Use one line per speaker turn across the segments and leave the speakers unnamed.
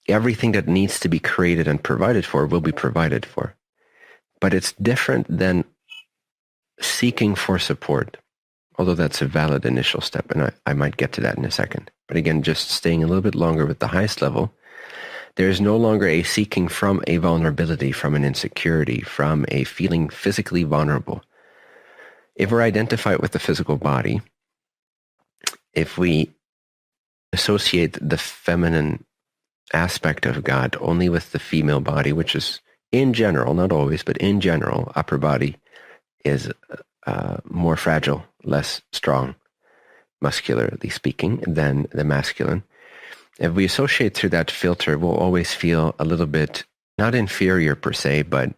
Everything that needs to be created and provided for will be provided for. But it's different than seeking for support, although that's a valid initial step, and I might get to that in a second. But again, just staying a little bit longer with the highest level, there is no longer a seeking from a vulnerability, from an insecurity, from a feeling physically vulnerable. If we're identified with the physical body, if we associate the feminine aspect of God only with the female body, which is in general, not always, but in general, upper body is more fragile, less strong, muscularly speaking, than the masculine. If we associate through that filter, we'll always feel a little bit, not inferior per se, but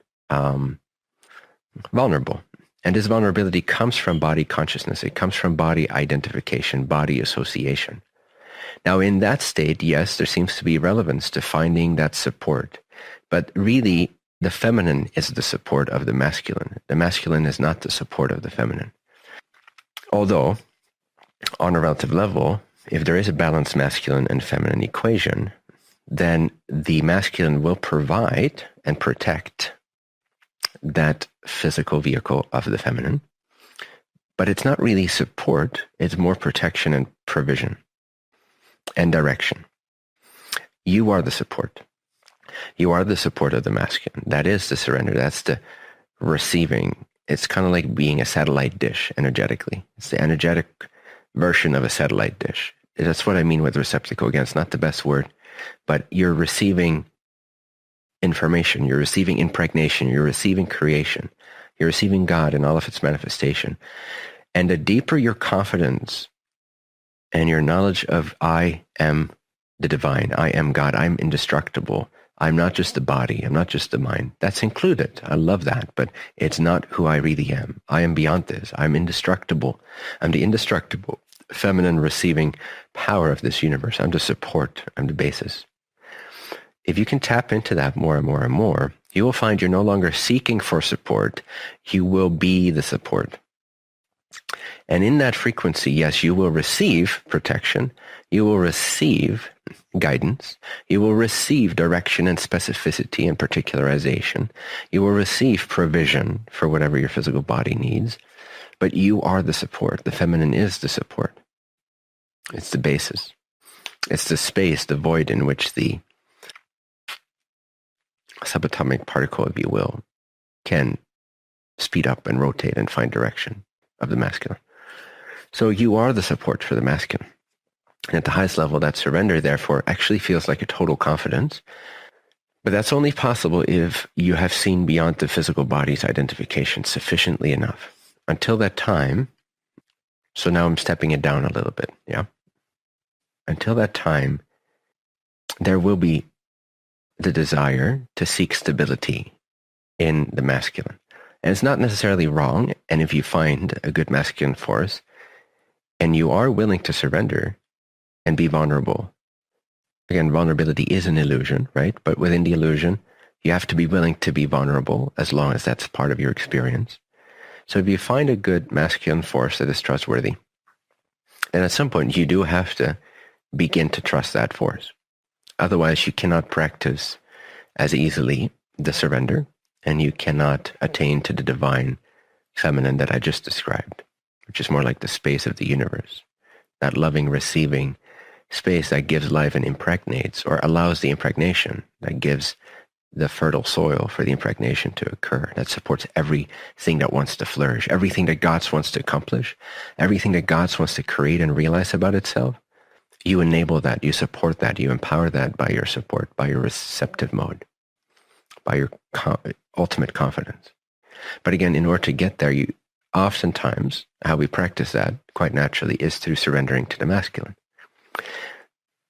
vulnerable. And this vulnerability comes from body consciousness. It comes from body identification, body association. Now, in that state, yes, there seems to be relevance to finding that support. But really, the feminine is the support of the masculine. The masculine is not the support of the feminine. Although, on a relative level, if there is a balanced masculine and feminine equation, then the masculine will provide and protect that physical vehicle of the feminine. But it's not really support, it's more protection and provision and direction. You are the support. You are the support of the masculine. That is the surrender. That's the receiving. It's kind of like being a satellite dish energetically. It's the energetic version of a satellite dish. That's what I mean with receptacle. Again, it's not the best word, but you're receiving information. You're receiving impregnation. You're receiving creation. You're receiving God in all of its manifestation. And the deeper your confidence and your knowledge of I am the divine, I am God, I'm indestructible, I'm not just the body, I'm not just the mind. That's included. I love that, but it's not who I really am. I am beyond this. I'm indestructible. I'm the indestructible, feminine receiving power of this universe. I'm the support. I'm the basis. If you can tap into that more and more and more, you will find you're no longer seeking for support. You will be the support. And in that frequency, yes, you will receive protection. You will receive guidance. You will receive direction and specificity and particularization. You will receive provision for whatever your physical body needs. But you are the support. The feminine is the support. It's the basis. It's the space, the void in which the subatomic particle, if you will, can speed up and rotate and find direction of the masculine. So you are the support for the masculine. And at the highest level, that surrender, therefore, actually feels like a total confidence. But that's only possible if you have seen beyond the physical body's identification sufficiently enough. Until that time, so now I'm stepping it down a little bit, yeah? Until that time, there will be the desire to seek stability in the masculine. And it's not necessarily wrong. And if you find a good masculine force and you are willing to surrender and be vulnerable, again, vulnerability is an illusion, right? But within the illusion, you have to be willing to be vulnerable as long as that's part of your experience. So if you find a good masculine force that is trustworthy, then at some point you do have to begin to trust that force. Otherwise, you cannot practice as easily the surrender, and you cannot attain to the divine feminine that I just described, which is more like the space of the universe, that loving, receiving space that gives life and impregnates, or allows the impregnation, that gives the fertile soil for the impregnation to occur, that supports everything that wants to flourish, everything that God wants to accomplish, everything that God wants to create and realize about itself. You enable that, you support that, you empower that by your support, by your receptive mode, by your ultimate confidence. But again, in order to get there, you oftentimes, how we practice that quite naturally is through surrendering to the masculine.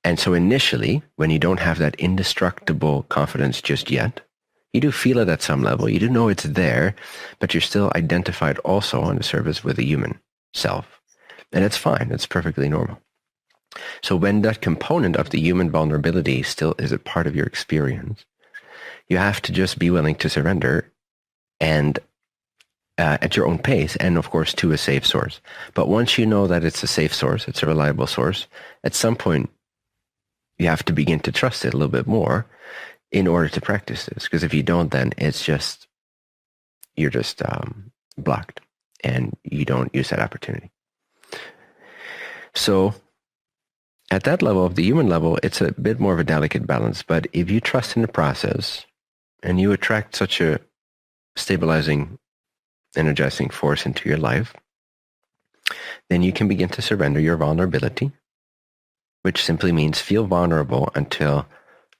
And so initially, when you don't have that indestructible confidence just yet, you do feel it at some level, you do know it's there, but you're still identified also on the surface with a human self. And it's fine, it's perfectly normal. So when that component of the human vulnerability still is a part of your experience, you have to just be willing to surrender and at your own pace, and of course to a safe source. But once you know that it's a safe source, it's a reliable source, at some point you have to begin to trust it a little bit more in order to practice this. Because if you don't, then you're just blocked and you don't use that opportunity. So at that level, of the human level, it's a bit more of a delicate balance. But if you trust in the process and you attract such a stabilizing, energizing force into your life, then you can begin to surrender your vulnerability, which simply means feel vulnerable until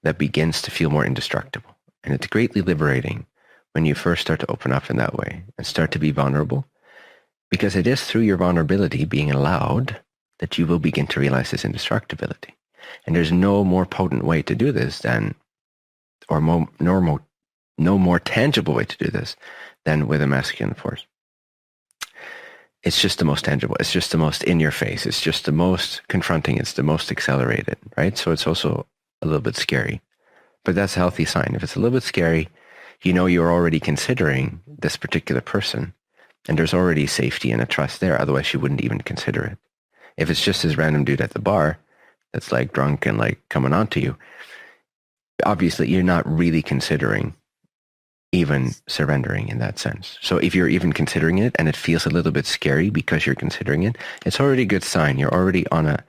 that begins to feel more indestructible. And it's greatly liberating when you first start to open up in that way and start to be vulnerable, because it is through your vulnerability being allowed that you will begin to realize this indestructibility. And there's no more potent way to do this than, or no more tangible way to do this than with a masculine force. It's just the most tangible. It's just the most in your face. It's just the most confronting. It's the most accelerated, right? So it's also a little bit scary, but that's a healthy sign. If it's a little bit scary, you know you're already considering this particular person, and there's already safety and a trust there. Otherwise, you wouldn't even consider it. If it's just this random dude at the bar that's like drunk and like coming on to you, obviously you're not really considering even surrendering in that sense. So if you're even considering it and it feels a little bit scary because you're considering it, it's already a good sign. You're already on a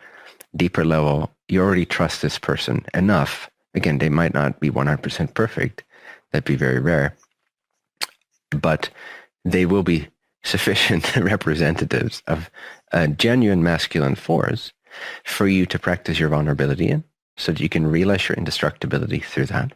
deeper level. You already trust this person enough. Again, they might not be 100% perfect. That'd be very rare. But they will be sufficient representatives of a genuine masculine force for you to practice your vulnerability in, so that you can realize your indestructibility through that.